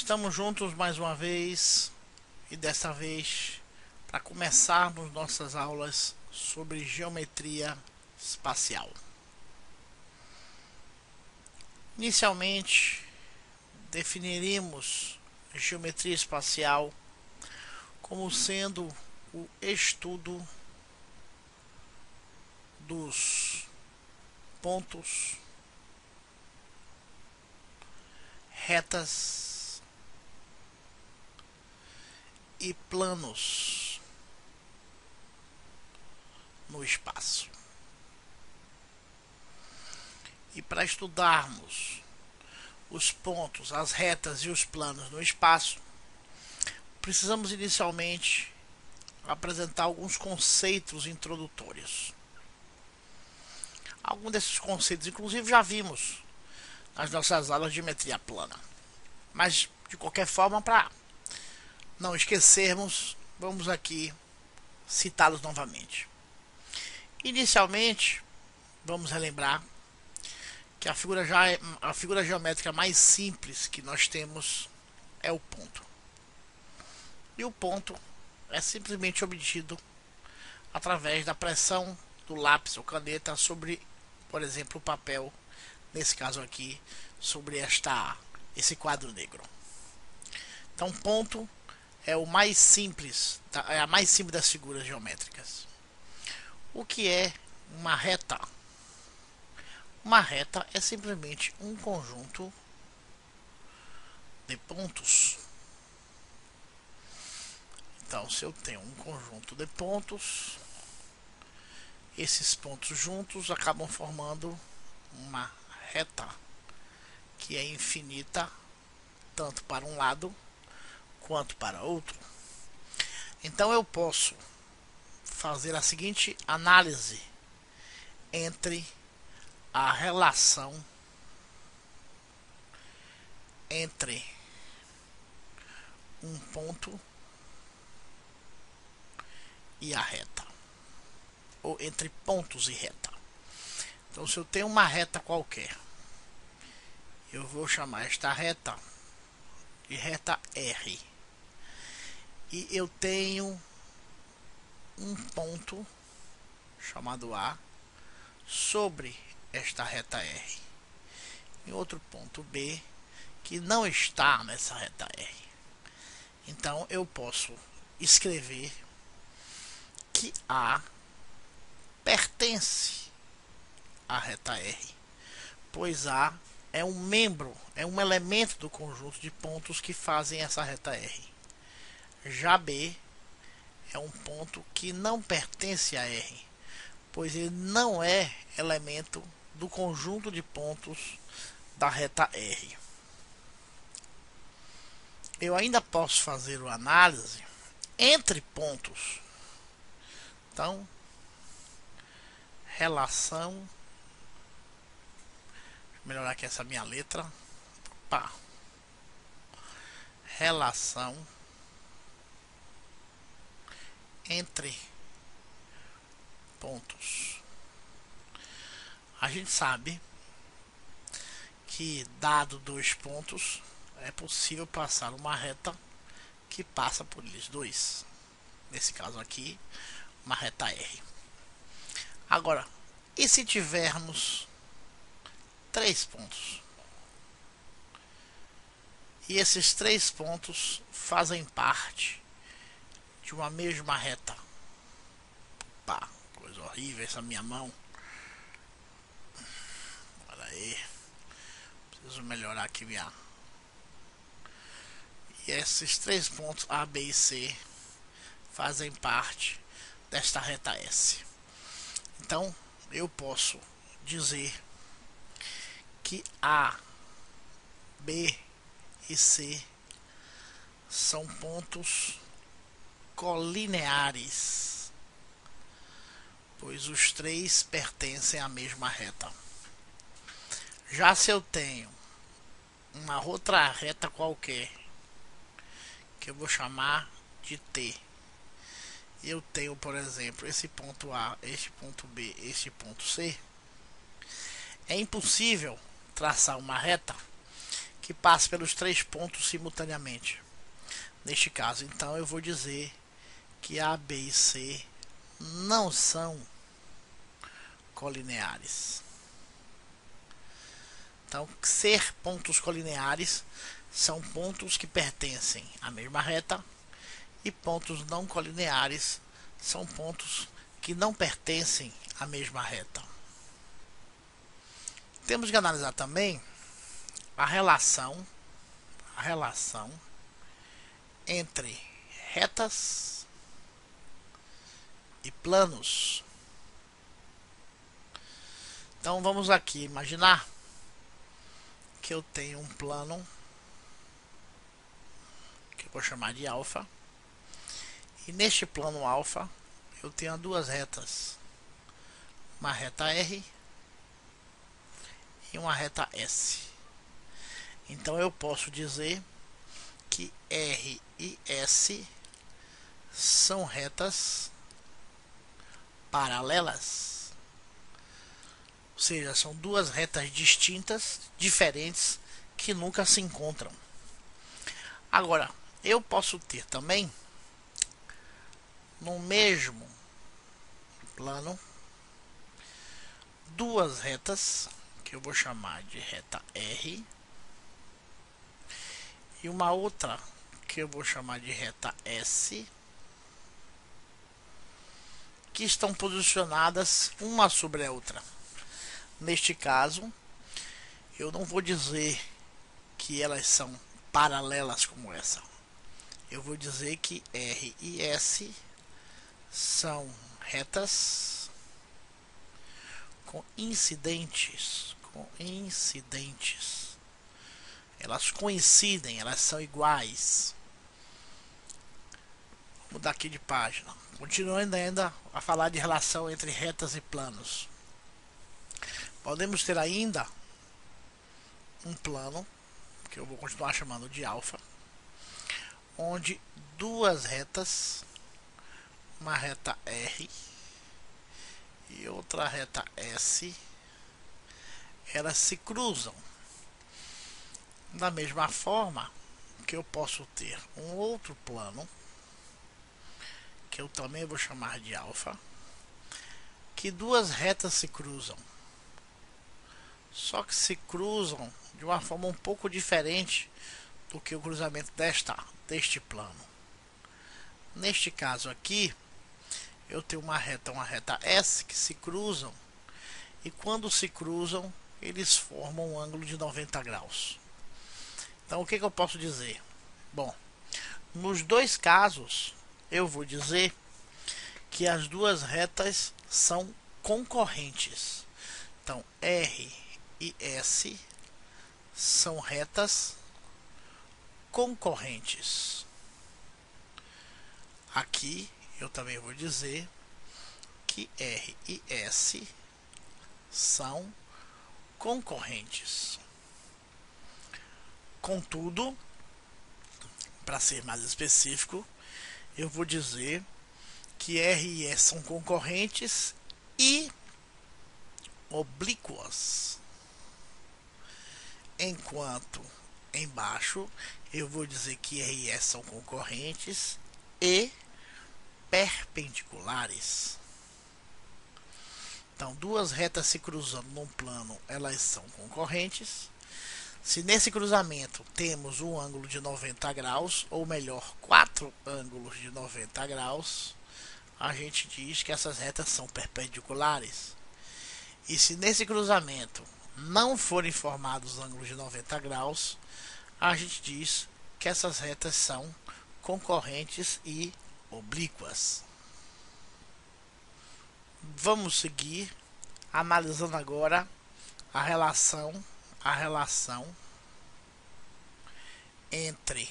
Estamos juntos mais uma vez e desta vez para começarmos nossas aulas sobre geometria espacial. Inicialmente, definiremos geometria espacial como sendo o estudo dos pontos, retas e planos no espaço. E para estudarmos os pontos, as retas e os planos no espaço, precisamos inicialmente apresentar alguns conceitos introdutórios. Alguns desses conceitos, inclusive, já vimos nas nossas aulas de geometria plana. Mas, de qualquer forma, para não esquecermos, vamos aqui citá-los novamente. Inicialmente, vamos relembrar que a figura geométrica mais simples que nós temos é o ponto. E o ponto é simplesmente obtido através da pressão do lápis ou caneta sobre, por exemplo, o papel, nesse caso aqui, sobre esse quadro negro. Então, ponto é o mais simples, é a mais simples das figuras geométricas. O que é uma reta? Uma reta é simplesmente um conjunto de pontos. Então, se eu tenho um conjunto de pontos, esses pontos juntos acabam formando uma reta que é infinita tanto para um lado quanto para outro. Então eu posso fazer a seguinte análise entre a relação entre um ponto e a reta, ou entre pontos e reta. Então, se eu tenho uma reta qualquer, eu vou chamar esta reta de reta R, e eu tenho um ponto chamado A sobre esta reta R, e outro ponto B que não está nessa reta R. Então eu posso escrever que A pertence à reta R, pois A é um membro, é um elemento do conjunto de pontos que fazem essa reta R. Já B é um ponto que não pertence a R, pois ele não é elemento do conjunto de pontos da reta R. Eu ainda posso fazer uma análise entre pontos. Então, relação, deixa eu melhorar aqui essa minha letra. Opa. Relação entre pontos. A gente sabe que, dado dois pontos, é possível passar uma reta que passa por eles dois. Nesse caso aqui, uma reta R. Agora, e se tivermos três pontos? E esses três pontos fazem parte de uma mesma reta. Opa, coisa horrível essa minha mão. Olha aí. Preciso melhorar aqui minha. E esses três pontos A, B e C fazem parte desta reta S. Então eu posso dizer que A, B e C são pontos colineares, pois os três pertencem à mesma reta. Já se eu tenho uma outra reta qualquer, que eu vou chamar de T, eu tenho, por exemplo, esse ponto A, este ponto B, este ponto C, é impossível traçar uma reta que passe pelos 3 pontos simultaneamente. Neste caso, então, eu vou dizer que A, B e C não são colineares. Então, ser pontos colineares são pontos que pertencem à mesma reta, e pontos não colineares são pontos que não pertencem à mesma reta. Temos que analisar também a relação entre retas e planos. Então vamos aqui imaginar que eu tenho um plano que eu vou chamar de alfa, e neste plano alfa eu tenho duas retas, uma reta R e uma reta S. Então eu posso dizer que R e S são retas paralelas, ou seja, são duas retas distintas, diferentes, que nunca se encontram. Agora, eu posso ter também no mesmo plano duas retas que eu vou chamar de reta R e uma outra que eu vou chamar de reta S, que estão posicionadas uma sobre a outra. Neste caso, eu não vou dizer que elas são paralelas como essa. Eu vou dizer que R e S são retas com incidentes. Elas coincidem, elas são iguais. Vou mudar aqui de página. Continuando ainda a falar de relação entre retas e planos. Podemos ter ainda um plano, que eu vou continuar chamando de alfa, onde duas retas, uma reta R e outra reta S, elas se cruzam. Da mesma forma que eu posso ter um outro plano, que eu também vou chamar de alfa, que duas retas se cruzam, só que se cruzam de uma forma um pouco diferente do que o cruzamento deste plano. Neste caso aqui, eu tenho uma reta S que se cruzam, e quando se cruzam, eles formam um ângulo de 90 graus. Então o que eu posso dizer? Bom, nos dois casos, eu vou dizer que as duas retas são concorrentes. Então, R e S são retas concorrentes. Aqui eu também vou dizer que R e S são concorrentes. Contudo, para ser mais específico, eu vou dizer que R e S são concorrentes e oblíquas, enquanto embaixo eu vou dizer que R e S são concorrentes e perpendiculares. Então, duas retas se cruzando num plano, elas são concorrentes. Se nesse cruzamento temos um ângulo de 90 graus, ou melhor, 4 ângulos de 90 graus, a gente diz que essas retas são perpendiculares. E se nesse cruzamento não forem formados ângulos de 90 graus, a gente diz que essas retas são concorrentes e oblíquas. Vamos seguir analisando agora a relação entre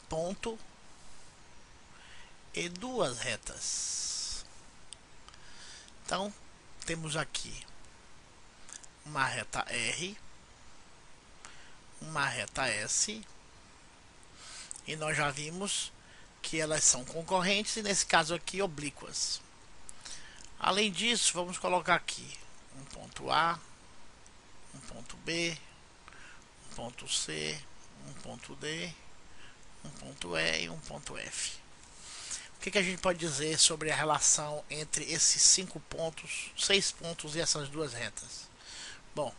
ponto e duas retas. Então, temos aqui uma reta R, uma reta S, e nós já vimos que elas são concorrentes e nesse caso aqui oblíquas. Além disso, vamos colocar aqui um ponto A, um ponto B, ponto C, um ponto D, um ponto E e um ponto F. O que a gente pode dizer sobre a relação entre esses 5 pontos, 6 pontos e essas duas retas? Bom,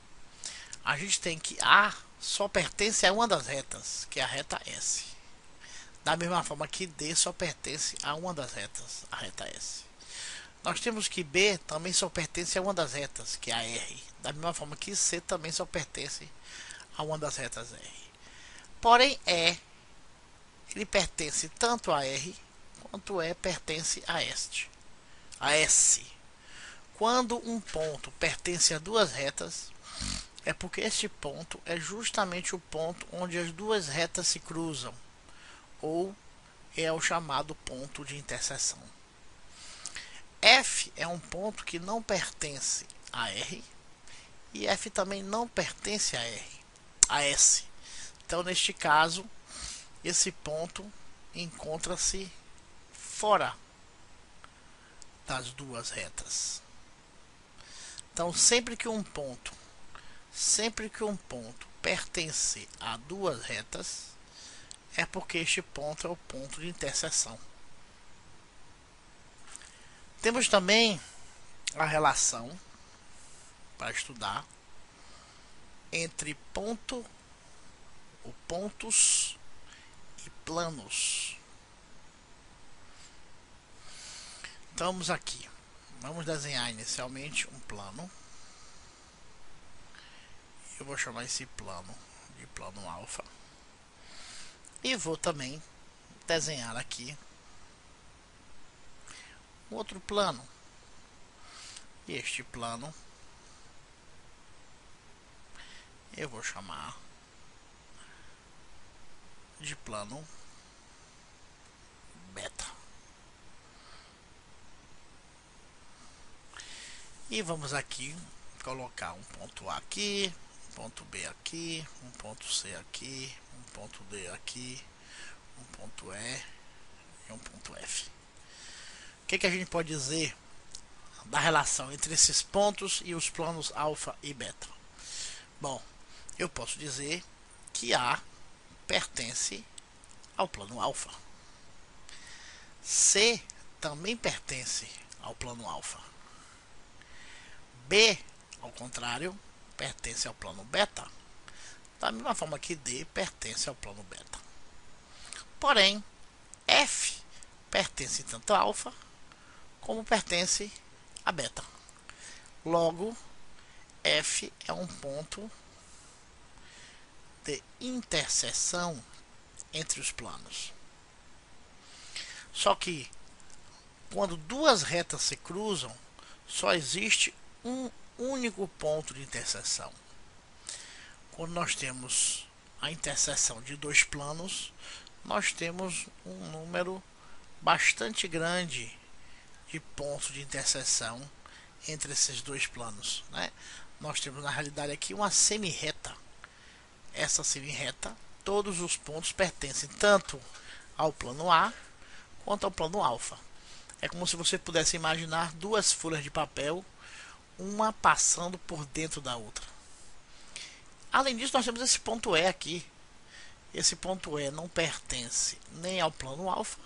a gente tem que A só pertence a uma das retas, que é a reta S. Da mesma forma que D só pertence a uma das retas, a reta S. Nós temos que B também só pertence a uma das retas, que é a R. Da mesma forma que C também só pertence a uma das retas R. Porém, ele pertence tanto a R quanto pertence a S. Quando um ponto pertence a duas retas, é porque este ponto é justamente o ponto onde as duas retas se cruzam, ou é o chamado ponto de interseção. F é um ponto que não pertence a R e F também não pertence a S. Então, neste caso, esse ponto encontra-se fora das duas retas. Então, sempre que um ponto pertence a duas retas, é porque este ponto é o ponto de interseção. Temos também a relação para estudar entre pontos e planos. Então vamos aqui. Vamos desenhar inicialmente um plano. Eu vou chamar esse plano de plano alfa. E vou também desenhar aqui um outro plano. E este plano eu vou chamar de plano beta. E vamos aqui colocar um ponto A aqui, um ponto B aqui, um ponto C aqui, um ponto D aqui, um ponto E e um ponto F. O que a gente pode dizer da relação entre esses pontos e os planos alfa e beta? Bom, eu posso dizer que A pertence ao plano alfa. C também pertence ao plano alfa. B, ao contrário, pertence ao plano beta, da mesma forma que D pertence ao plano beta. Porém, F pertence tanto a alfa como pertence a beta. Logo, F é um ponto de interseção entre os planos. Só que, quando duas retas se cruzam, só existe um único ponto de interseção. Quando nós temos a interseção de dois planos, nós temos um número bastante grande de pontos de interseção entre esses dois planos, né? Nós temos na realidade aqui uma semi-reta. Essa semi-reta, todos os pontos pertencem tanto ao plano A quanto ao plano alfa. É como se você pudesse imaginar duas folhas de papel, uma passando por dentro da outra. Além disso, nós temos esse ponto E aqui. Esse ponto E não pertence nem ao plano alfa,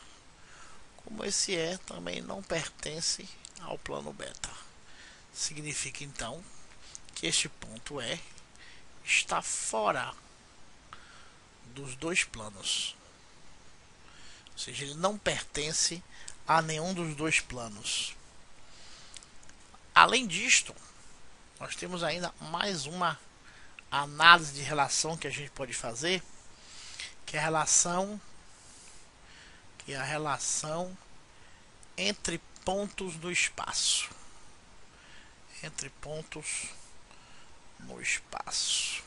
como esse E também não pertence ao plano beta. Significa então que este ponto E está fora dos dois planos. Ou seja, ele não pertence a nenhum dos dois planos. Além disto, nós temos ainda mais uma análise de relação que a gente pode fazer, que é a relação entre pontos do espaço. Entre pontos no espaço.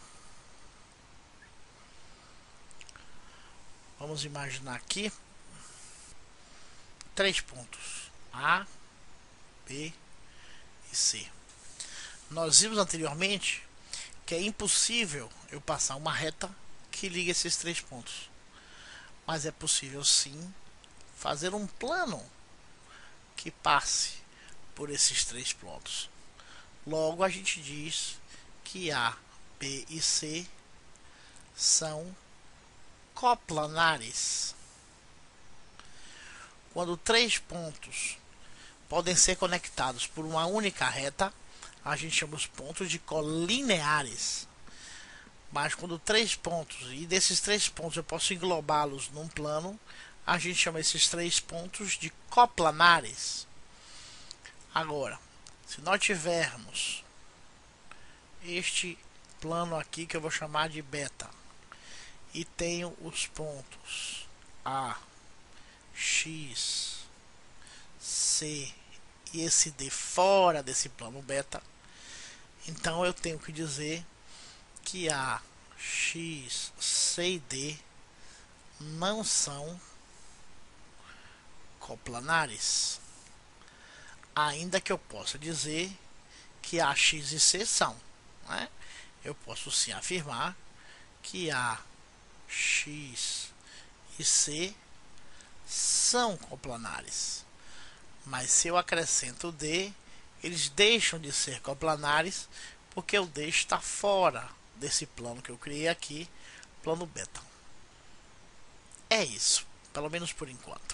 Vamos imaginar aqui 3 pontos: A, B e C. Nós vimos anteriormente que é impossível eu passar uma reta que liga esses 3 pontos, mas é possível sim fazer um plano que passe por esses 3 pontos. Logo, a gente diz que A, B e C são coplanares. Quando três pontos podem ser conectados por uma única reta, a gente chama os pontos de colineares. Mas quando três pontos, e desses três pontos eu posso englobá-los num plano, a gente chama esses três pontos de coplanares. Agora, se nós tivermos este plano aqui que eu vou chamar de beta, e tenho os pontos A, X, C e esse D fora desse plano beta, então eu tenho que dizer que A, X, C e D não são coplanares, ainda que eu possa dizer que A, X e C são, né? Eu posso sim afirmar que A, X e C são coplanares, mas se eu acrescento o D, eles deixam de ser coplanares, porque o D está fora desse plano que eu criei aqui, plano beta. É isso, pelo menos por enquanto.